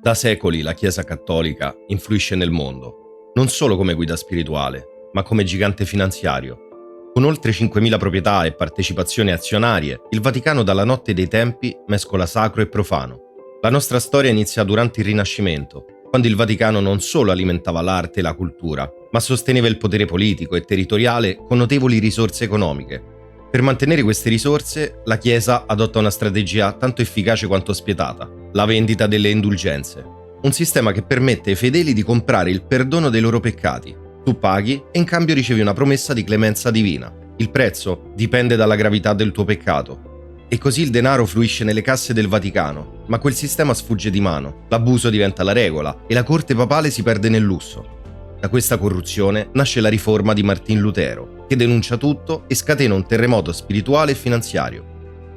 Da secoli la Chiesa cattolica influisce nel mondo, non solo come guida spirituale, ma come gigante finanziario. Con oltre 5.000 proprietà e partecipazioni azionarie, il Vaticano dalla notte dei tempi mescola sacro e profano. La nostra storia inizia durante il Rinascimento, quando il Vaticano non solo alimentava l'arte e la cultura, ma sosteneva il potere politico e territoriale con notevoli risorse economiche. Per mantenere queste risorse, la Chiesa adotta una strategia tanto efficace quanto spietata: la vendita delle indulgenze. Un sistema che permette ai fedeli di comprare il perdono dei loro peccati. Tu paghi e in cambio ricevi una promessa di clemenza divina. Il prezzo dipende dalla gravità del tuo peccato. E così il denaro fluisce nelle casse del Vaticano, ma quel sistema sfugge di mano, l'abuso diventa la regola e la corte papale si perde nel lusso. Da questa corruzione nasce la riforma di Martin Lutero, che denuncia tutto e scatena un terremoto spirituale e finanziario.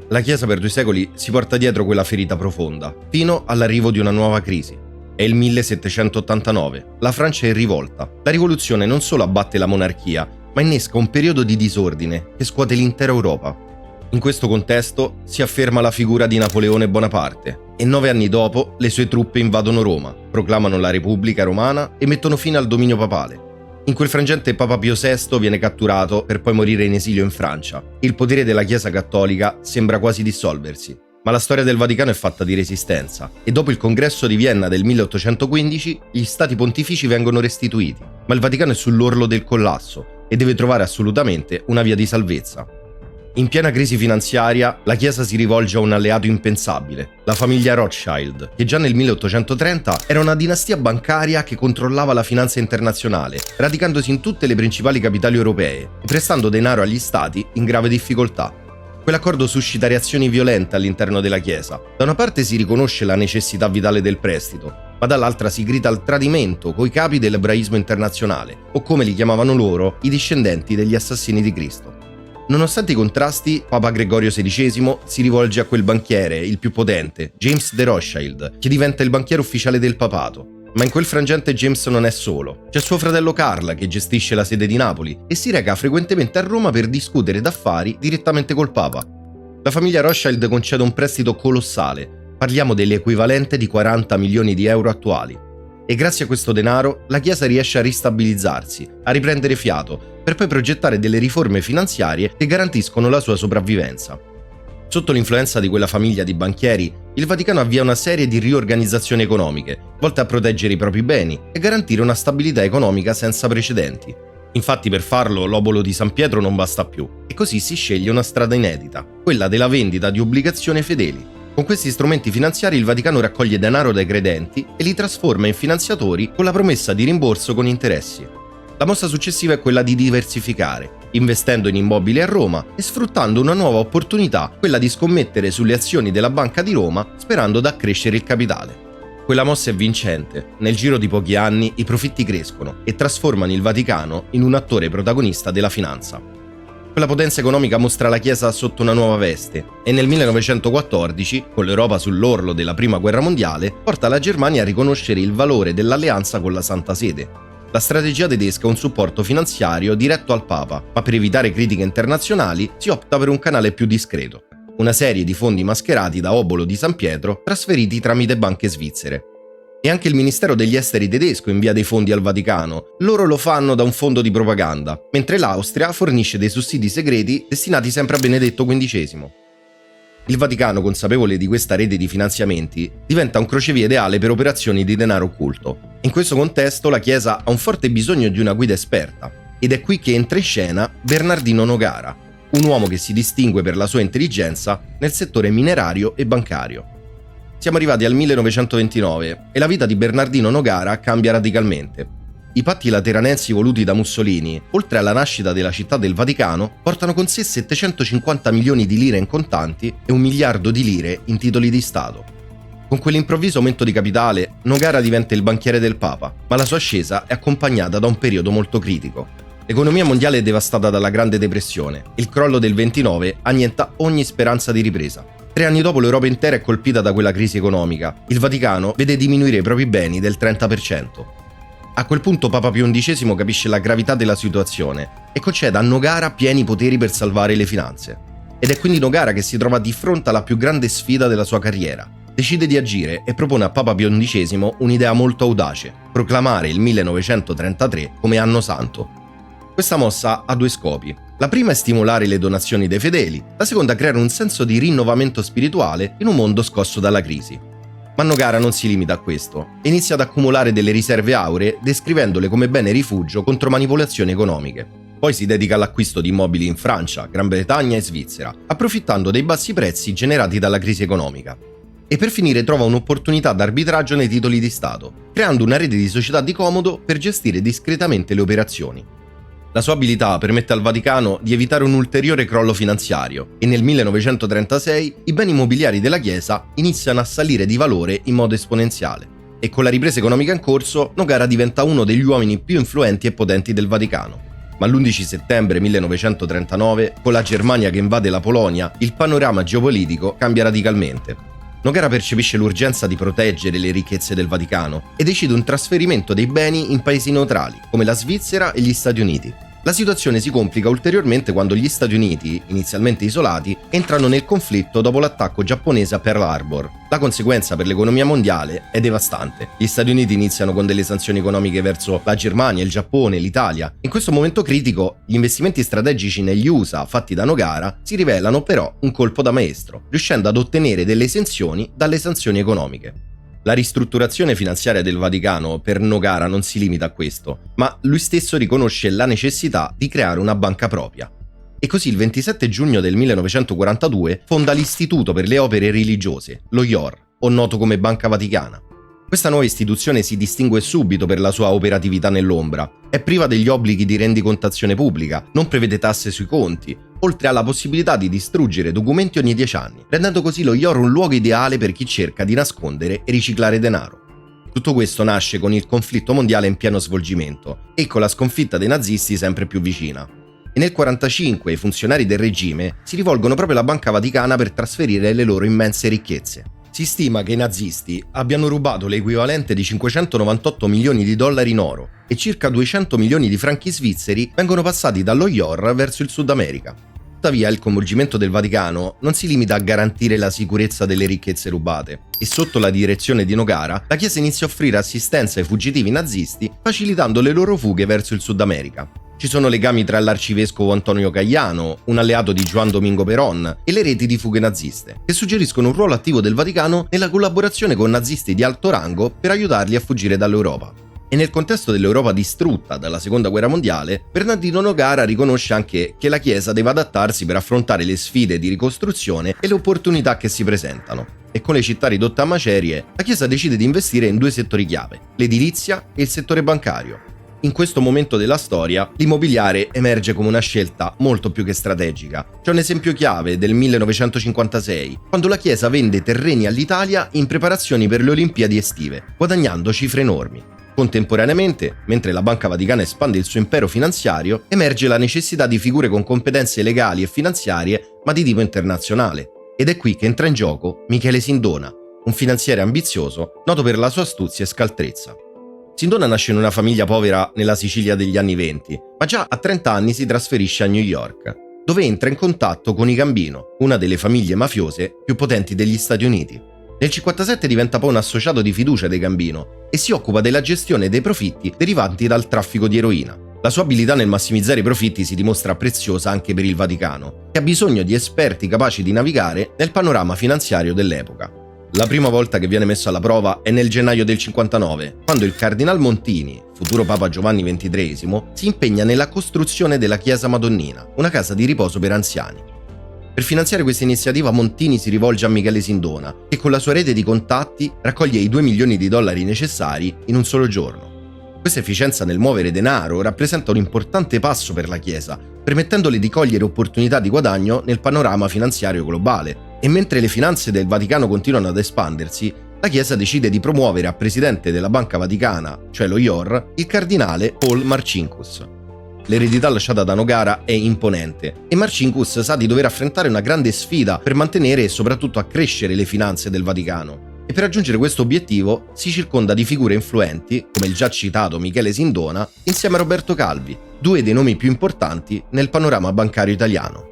La Chiesa per 2 secoli si porta dietro quella ferita profonda, fino all'arrivo di una nuova crisi. È il 1789, la Francia è in rivolta. La rivoluzione non solo abbatte la monarchia, ma innesca un periodo di disordine che scuote l'intera Europa. In questo contesto si afferma la figura di Napoleone Bonaparte e 9 anni dopo le sue truppe invadono Roma, proclamano la Repubblica Romana e mettono fine al dominio papale. In quel frangente Papa Pio VI viene catturato per poi morire in esilio in Francia. Il potere della Chiesa cattolica sembra quasi dissolversi, ma la storia del Vaticano è fatta di resistenza e dopo il congresso di Vienna del 1815 gli stati pontifici vengono restituiti, ma il Vaticano è sull'orlo del collasso e deve trovare assolutamente una via di salvezza. In piena crisi finanziaria, la Chiesa si rivolge a un alleato impensabile, la famiglia Rothschild, che già nel 1830 era una dinastia bancaria che controllava la finanza internazionale, radicandosi in tutte le principali capitali europee e prestando denaro agli stati in grave difficoltà. Quell'accordo suscita reazioni violente all'interno della Chiesa. Da una parte si riconosce la necessità vitale del prestito, ma dall'altra si grida al tradimento coi capi dell'ebraismo internazionale, o come li chiamavano loro, i discendenti degli assassini di Cristo. Nonostante i contrasti, Papa Gregorio XVI si rivolge a quel banchiere, il più potente, James de Rothschild, che diventa il banchiere ufficiale del papato. Ma in quel frangente James non è solo. C'è suo fratello Carl, che gestisce la sede di Napoli e si reca frequentemente a Roma per discutere d'affari direttamente col Papa. La famiglia Rothschild concede un prestito colossale, parliamo dell'equivalente di 40 milioni di euro attuali. E grazie a questo denaro la Chiesa riesce a ristabilizzarsi, a riprendere fiato, per poi progettare delle riforme finanziarie che garantiscono la sua sopravvivenza. Sotto l'influenza di quella famiglia di banchieri, il Vaticano avvia una serie di riorganizzazioni economiche, volte a proteggere i propri beni e garantire una stabilità economica senza precedenti. Infatti per farlo l'obolo di San Pietro non basta più, e così si sceglie una strada inedita, quella della vendita di obbligazioni ai fedeli. Con questi strumenti finanziari il Vaticano raccoglie denaro dai credenti e li trasforma in finanziatori con la promessa di rimborso con interessi. La mossa successiva è quella di diversificare, investendo in immobili a Roma e sfruttando una nuova opportunità, quella di scommettere sulle azioni della Banca di Roma sperando di accrescere il capitale. Quella mossa è vincente. Nel giro di pochi anni i profitti crescono e trasformano il Vaticano in un attore protagonista della finanza. Quella potenza economica mostra la Chiesa sotto una nuova veste e nel 1914, con l'Europa sull'orlo della Prima Guerra Mondiale, porta la Germania a riconoscere il valore dell'alleanza con la Santa Sede. La strategia tedesca è un supporto finanziario diretto al Papa, ma per evitare critiche internazionali si opta per un canale più discreto: una serie di fondi mascherati da obolo di San Pietro trasferiti tramite banche svizzere. E anche il Ministero degli Esteri tedesco invia dei fondi al Vaticano. Loro lo fanno da un fondo di propaganda, mentre l'Austria fornisce dei sussidi segreti destinati sempre a Benedetto XV. Il Vaticano, consapevole di questa rete di finanziamenti, diventa un crocevia ideale per operazioni di denaro occulto. In questo contesto la Chiesa ha un forte bisogno di una guida esperta, ed è qui che entra in scena Bernardino Nogara, un uomo che si distingue per la sua intelligenza nel settore minerario e bancario. Siamo arrivati al 1929 e la vita di Bernardino Nogara cambia radicalmente. I patti lateranensi voluti da Mussolini, oltre alla nascita della città del Vaticano, portano con sé 750 milioni di lire in contanti e 1 miliardo di lire in titoli di Stato. Con quell'improvviso aumento di capitale, Nogara diventa il banchiere del Papa, ma la sua ascesa è accompagnata da un periodo molto critico. L'economia mondiale è devastata dalla Grande Depressione. Il crollo del 29 annienta ogni speranza di ripresa. 3 anni dopo l'Europa intera è colpita da quella crisi economica. Il Vaticano vede diminuire i propri beni del 30%. A quel punto Papa Pio XI capisce la gravità della situazione e concede a Nogara pieni poteri per salvare le finanze. Ed è quindi Nogara che si trova di fronte alla più grande sfida della sua carriera: decide di agire e propone a Papa Pio XI un'idea molto audace: proclamare il 1933 come anno santo. Questa mossa ha due scopi. La prima è stimolare le donazioni dei fedeli, la seconda creare un senso di rinnovamento spirituale in un mondo scosso dalla crisi. Ma Nogara non si limita a questo e inizia ad accumulare delle riserve auree, descrivendole come bene rifugio contro manipolazioni economiche. Poi si dedica all'acquisto di immobili in Francia, Gran Bretagna e Svizzera, approfittando dei bassi prezzi generati dalla crisi economica. E per finire trova un'opportunità d'arbitraggio nei titoli di Stato, creando una rete di società di comodo per gestire discretamente le operazioni. La sua abilità permette al Vaticano di evitare un ulteriore crollo finanziario e nel 1936 i beni immobiliari della Chiesa iniziano a salire di valore in modo esponenziale e con la ripresa economica in corso Nogara diventa uno degli uomini più influenti e potenti del Vaticano. Ma l'11 settembre 1939, con la Germania che invade la Polonia, il panorama geopolitico cambia radicalmente. Nogara percepisce l'urgenza di proteggere le ricchezze del Vaticano e decide un trasferimento dei beni in paesi neutrali, come la Svizzera e gli Stati Uniti. La situazione si complica ulteriormente quando gli Stati Uniti, inizialmente isolati, entrano nel conflitto dopo l'attacco giapponese a Pearl Harbor. La conseguenza per l'economia mondiale è devastante. Gli Stati Uniti iniziano con delle sanzioni economiche verso la Germania, il Giappone, l'Italia. In questo momento critico, gli investimenti strategici negli USA fatti da Nogara si rivelano però un colpo da maestro, riuscendo ad ottenere delle esenzioni dalle sanzioni economiche. La ristrutturazione finanziaria del Vaticano per Nogara non si limita a questo, ma lui stesso riconosce la necessità di creare una banca propria. E così il 27 giugno del 1942 fonda l'Istituto per le Opere Religiose, lo IOR, o noto come Banca Vaticana. Questa nuova istituzione si distingue subito per la sua operatività nell'ombra, è priva degli obblighi di rendicontazione pubblica, non prevede tasse sui conti, oltre alla possibilità di distruggere documenti ogni 10 anni, rendendo così lo IOR un luogo ideale per chi cerca di nascondere e riciclare denaro. Tutto questo nasce con il conflitto mondiale in pieno svolgimento e con la sconfitta dei nazisti sempre più vicina. E nel 1945 i funzionari del regime si rivolgono proprio alla Banca Vaticana per trasferire le loro immense ricchezze. Si stima che i nazisti abbiano rubato l'equivalente di 598 milioni di dollari in oro e circa 200 milioni di franchi svizzeri vengono passati dallo IOR verso il Sud America. Tuttavia il coinvolgimento del Vaticano non si limita a garantire la sicurezza delle ricchezze rubate e sotto la direzione di Nogara la Chiesa inizia a offrire assistenza ai fuggitivi nazisti facilitando le loro fughe verso il Sud America. Ci sono legami tra l'arcivescovo Antonio Cagliano, un alleato di Juan Domingo Perón, e le reti di fughe naziste, che suggeriscono un ruolo attivo del Vaticano nella collaborazione con nazisti di alto rango per aiutarli a fuggire dall'Europa. E nel contesto dell'Europa distrutta dalla Seconda Guerra Mondiale, Bernardino Nogara riconosce anche che la Chiesa deve adattarsi per affrontare le sfide di ricostruzione e le opportunità che si presentano. E con le città ridotte a macerie, la Chiesa decide di investire in due settori chiave, l'edilizia e il settore bancario. In questo momento della storia, l'immobiliare emerge come una scelta molto più che strategica. C'è un esempio chiave del 1956, quando la Chiesa vende terreni all'Italia in preparazioni per le Olimpiadi estive, guadagnando cifre enormi. Contemporaneamente, mentre la Banca Vaticana espande il suo impero finanziario, emerge la necessità di figure con competenze legali e finanziarie, ma di tipo internazionale. Ed è qui che entra in gioco Michele Sindona, un finanziere ambizioso, noto per la sua astuzia e scaltrezza. Sindona nasce in una famiglia povera nella Sicilia degli anni '20, ma già a 30 anni si trasferisce a New York, dove entra in contatto con i Gambino, una delle famiglie mafiose più potenti degli Stati Uniti. Nel 1957 diventa poi un associato di fiducia dei Gambino e si occupa della gestione dei profitti derivanti dal traffico di eroina. La sua abilità nel massimizzare i profitti si dimostra preziosa anche per il Vaticano, che ha bisogno di esperti capaci di navigare nel panorama finanziario dell'epoca. La prima volta che viene messo alla prova è nel gennaio del 59, quando il Cardinal Montini, futuro Papa Giovanni XXIII, si impegna nella costruzione della Chiesa Madonnina, una casa di riposo per anziani. Per finanziare questa iniziativa Montini si rivolge a Michele Sindona, che con la sua rete di contatti raccoglie i 2 milioni di dollari necessari in un solo giorno. Questa efficienza nel muovere denaro rappresenta un importante passo per la Chiesa, permettendole di cogliere opportunità di guadagno nel panorama finanziario globale. E mentre le finanze del Vaticano continuano ad espandersi, la Chiesa decide di promuovere a presidente della Banca Vaticana, cioè lo IOR, il cardinale Paul Marcinkus. L'eredità lasciata da Nogara è imponente e Marcinkus sa di dover affrontare una grande sfida per mantenere e soprattutto accrescere le finanze del Vaticano. E per raggiungere questo obiettivo si circonda di figure influenti, come il già citato Michele Sindona, insieme a Roberto Calvi, due dei nomi più importanti nel panorama bancario italiano.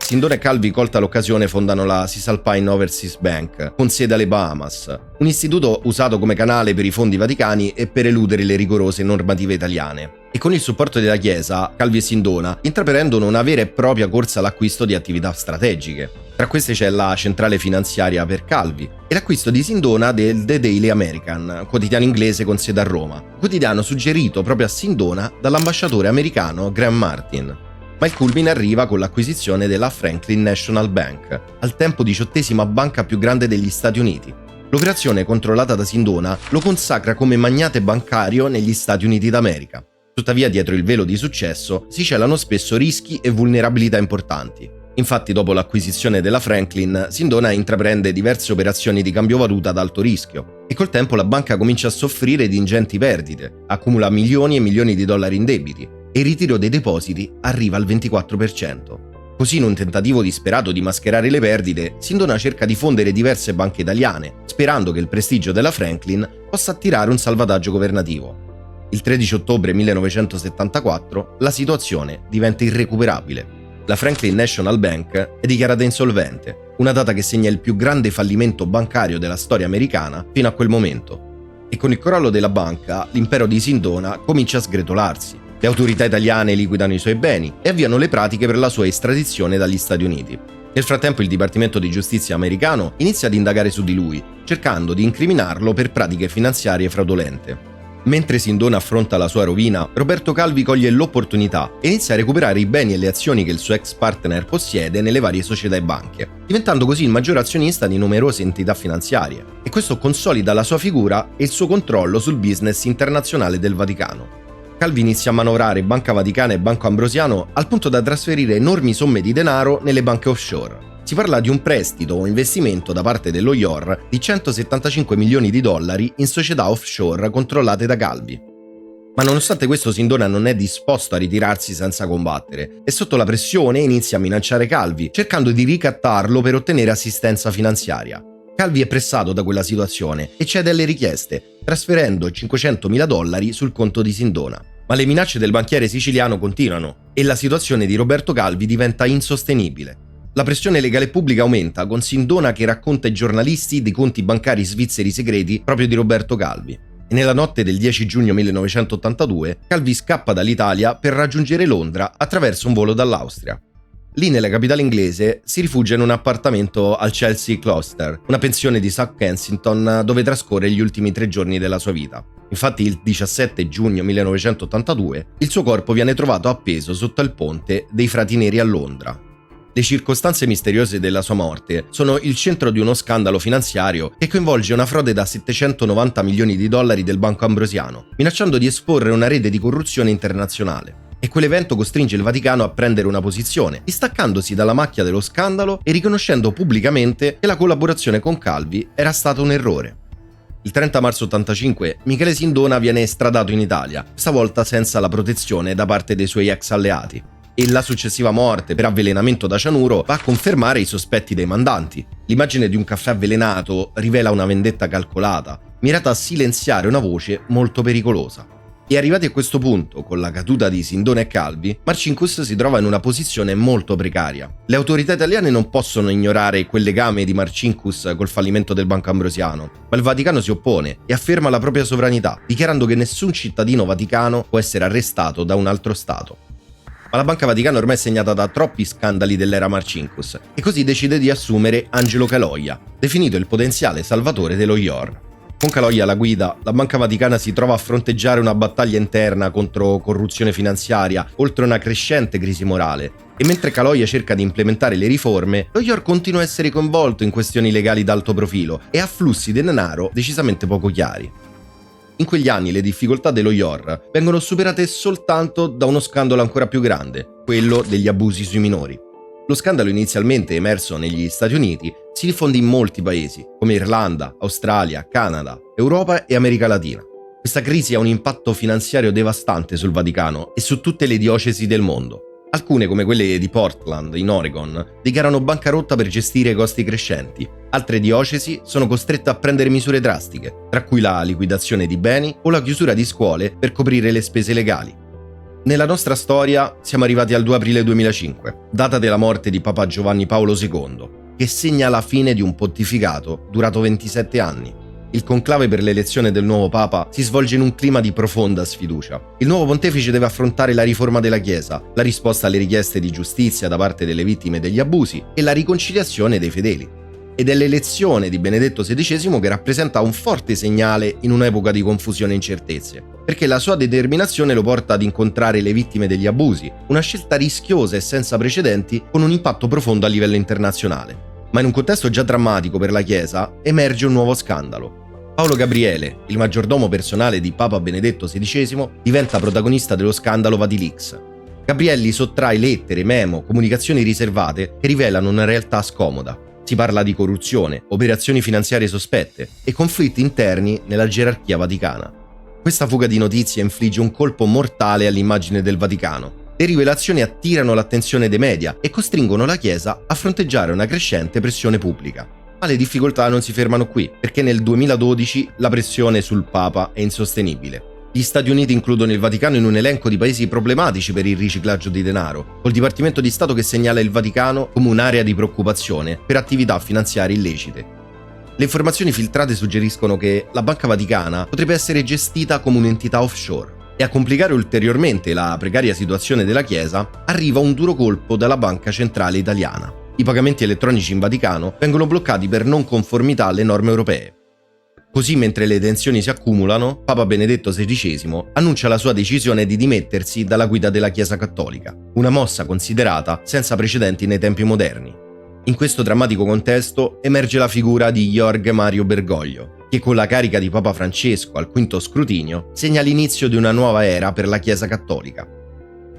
Sindona e Calvi, colta l'occasione, fondano la Cisalpine Overseas Bank, con sede alle Bahamas, un istituto usato come canale per i fondi vaticani e per eludere le rigorose normative italiane. E con il supporto della Chiesa, Calvi e Sindona intraprendono una vera e propria corsa all'acquisto di attività strategiche. Tra queste c'è la centrale finanziaria per Calvi e l'acquisto di Sindona del The Daily American, quotidiano inglese con sede a Roma, quotidiano suggerito proprio a Sindona dall'ambasciatore americano Graham Martin. Ma il culmine arriva con l'acquisizione della Franklin National Bank, al tempo 18ª banca più grande degli Stati Uniti. L'operazione, controllata da Sindona, lo consacra come magnate bancario negli Stati Uniti d'America. Tuttavia, dietro il velo di successo si celano spesso rischi e vulnerabilità importanti. Infatti, dopo l'acquisizione della Franklin, Sindona intraprende diverse operazioni di cambio valuta ad alto rischio e col tempo la banca comincia a soffrire di ingenti perdite, accumula milioni e milioni di dollari in debiti e il ritiro dei depositi arriva al 24%. Così, in un tentativo disperato di mascherare le perdite, Sindona cerca di fondere diverse banche italiane, sperando che il prestigio della Franklin possa attirare un salvataggio governativo. Il 13 ottobre 1974 la situazione diventa irrecuperabile. La Franklin National Bank è dichiarata insolvente, una data che segna il più grande fallimento bancario della storia americana fino a quel momento. E con il crollo della banca, l'impero di Sindona comincia a sgretolarsi. Le autorità italiane liquidano i suoi beni e avviano le pratiche per la sua estradizione dagli Stati Uniti. Nel frattempo il Dipartimento di Giustizia americano inizia ad indagare su di lui, cercando di incriminarlo per pratiche finanziarie fraudolente. Mentre Sindona affronta la sua rovina, Roberto Calvi coglie l'opportunità e inizia a recuperare i beni e le azioni che il suo ex partner possiede nelle varie società e banche, diventando così il maggiore azionista di numerose entità finanziarie. E questo consolida la sua figura e il suo controllo sul business internazionale del Vaticano. Calvi inizia a manovrare Banca Vaticana e Banco Ambrosiano al punto da trasferire enormi somme di denaro nelle banche offshore. Si parla di un prestito o investimento da parte dello IOR di 175 milioni di dollari in società offshore controllate da Calvi. Ma nonostante questo Sindona non è disposto a ritirarsi senza combattere e sotto la pressione inizia a minacciare Calvi, cercando di ricattarlo per ottenere assistenza finanziaria. Calvi è pressato da quella situazione e cede alle richieste, trasferendo 500.000 dollari sul conto di Sindona. Ma le minacce del banchiere siciliano continuano e la situazione di Roberto Calvi diventa insostenibile. La pressione legale pubblica aumenta, con Sindona che racconta ai giornalisti dei conti bancari svizzeri segreti proprio di Roberto Calvi. E nella notte del 10 giugno 1982, Calvi scappa dall'Italia per raggiungere Londra attraverso un volo dall'Austria. Lì, nella capitale inglese, si rifugia in un appartamento al Chelsea Cloister, una pensione di South Kensington dove trascorre gli ultimi 3 giorni della sua vita. Infatti, il 17 giugno 1982, il suo corpo viene trovato appeso sotto il ponte dei Frati Neri a Londra. Le circostanze misteriose della sua morte sono il centro di uno scandalo finanziario che coinvolge una frode da 790 milioni di dollari del Banco Ambrosiano, minacciando di esporre una rete di corruzione internazionale. E quell'evento costringe il Vaticano a prendere una posizione, distaccandosi dalla macchia dello scandalo e riconoscendo pubblicamente che la collaborazione con Calvi era stata un errore. Il 30 marzo 85 Michele Sindona viene estradato in Italia, stavolta senza la protezione da parte dei suoi ex alleati. E la successiva morte per avvelenamento da cianuro va a confermare i sospetti dei mandanti. L'immagine di un caffè avvelenato rivela una vendetta calcolata, mirata a silenziare una voce molto pericolosa. E arrivati a questo punto, con la caduta di Sindona e Calvi, Marcinkus si trova in una posizione molto precaria. Le autorità italiane non possono ignorare quel legame di Marcinkus col fallimento del Banco Ambrosiano, ma il Vaticano si oppone e afferma la propria sovranità, dichiarando che nessun cittadino vaticano può essere arrestato da un altro Stato. Ma la Banca Vaticana ormai è segnata da troppi scandali dell'era Marcinkus e così decide di assumere Angelo Caloia, definito il potenziale salvatore dello IOR. Con Caloia alla guida, la Banca Vaticana si trova a fronteggiare una battaglia interna contro corruzione finanziaria, oltre a una crescente crisi morale. E mentre Caloia cerca di implementare le riforme, lo IOR continua a essere coinvolto in questioni legali d'alto profilo e ha flussi di denaro decisamente poco chiari. In quegli anni le difficoltà dello IOR vengono superate soltanto da uno scandalo ancora più grande, quello degli abusi sui minori. Lo scandalo, inizialmente emerso negli Stati Uniti, si diffonde in molti paesi, come Irlanda, Australia, Canada, Europa e America Latina. Questa crisi ha un impatto finanziario devastante sul Vaticano e su tutte le diocesi del mondo. Alcune, come quelle di Portland, in Oregon, dichiarano bancarotta per gestire i costi crescenti. Altre diocesi sono costrette a prendere misure drastiche, tra cui la liquidazione di beni o la chiusura di scuole per coprire le spese legali. Nella nostra storia siamo arrivati al 2 aprile 2005, data della morte di Papa Giovanni Paolo II, che segna la fine di un pontificato durato 27 anni. Il conclave per l'elezione del nuovo Papa si svolge in un clima di profonda sfiducia. Il nuovo pontefice deve affrontare la riforma della Chiesa, la risposta alle richieste di giustizia da parte delle vittime degli abusi e la riconciliazione dei fedeli. Ed è l'elezione di Benedetto XVI che rappresenta un forte segnale in un'epoca di confusione e incertezze, perché la sua determinazione lo porta ad incontrare le vittime degli abusi, una scelta rischiosa e senza precedenti con un impatto profondo a livello internazionale. Ma in un contesto già drammatico per la Chiesa emerge un nuovo scandalo. Paolo Gabriele, il maggiordomo personale di Papa Benedetto XVI, diventa protagonista dello scandalo Vatilix. Gabrielli sottrae lettere, memo, comunicazioni riservate che rivelano una realtà scomoda. Si parla di corruzione, operazioni finanziarie sospette e conflitti interni nella gerarchia vaticana. Questa fuga di notizie infligge un colpo mortale all'immagine del Vaticano. Le rivelazioni attirano l'attenzione dei media e costringono la Chiesa a fronteggiare una crescente pressione pubblica. Ma le difficoltà non si fermano qui, perché nel 2012 la pressione sul Papa è insostenibile. Gli Stati Uniti includono il Vaticano in un elenco di paesi problematici per il riciclaggio di denaro, col Dipartimento di Stato che segnala il Vaticano come un'area di preoccupazione per attività finanziarie illecite. Le informazioni filtrate suggeriscono che la Banca Vaticana potrebbe essere gestita come un'entità offshore. E a complicare ulteriormente la precaria situazione della Chiesa arriva un duro colpo dalla Banca Centrale Italiana. I pagamenti elettronici in Vaticano vengono bloccati per non conformità alle norme europee. Così, mentre le tensioni si accumulano, Papa Benedetto XVI annuncia la sua decisione di dimettersi dalla guida della Chiesa Cattolica, una mossa considerata senza precedenti nei tempi moderni. In questo drammatico contesto emerge la figura di Jorge Mario Bergoglio, che con la carica di Papa Francesco al quinto scrutinio segna l'inizio di una nuova era per la Chiesa Cattolica.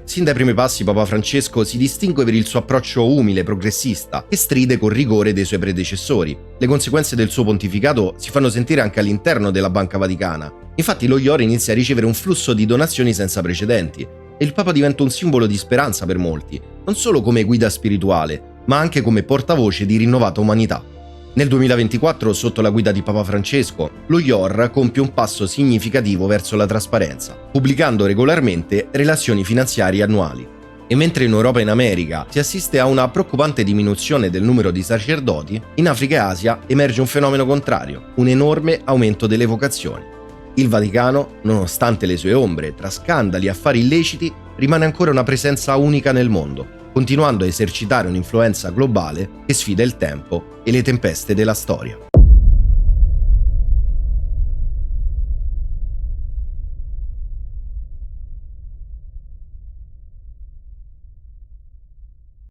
Sin dai primi passi Papa Francesco si distingue per il suo approccio umile, progressista, che stride col rigore dei suoi predecessori. Le conseguenze del suo pontificato si fanno sentire anche all'interno della Banca Vaticana. Infatti lo IOR inizia a ricevere un flusso di donazioni senza precedenti e il Papa diventa un simbolo di speranza per molti, non solo come guida spirituale, ma anche come portavoce di rinnovata umanità. Nel 2024, sotto la guida di Papa Francesco, lo IOR compie un passo significativo verso la trasparenza, pubblicando regolarmente relazioni finanziarie annuali. E mentre in Europa e in America si assiste a una preoccupante diminuzione del numero di sacerdoti, in Africa e Asia emerge un fenomeno contrario, un enorme aumento delle vocazioni. Il Vaticano, nonostante le sue ombre tra scandali e affari illeciti, rimane ancora una presenza unica nel mondo, continuando a esercitare un'influenza globale che sfida il tempo e le tempeste della storia.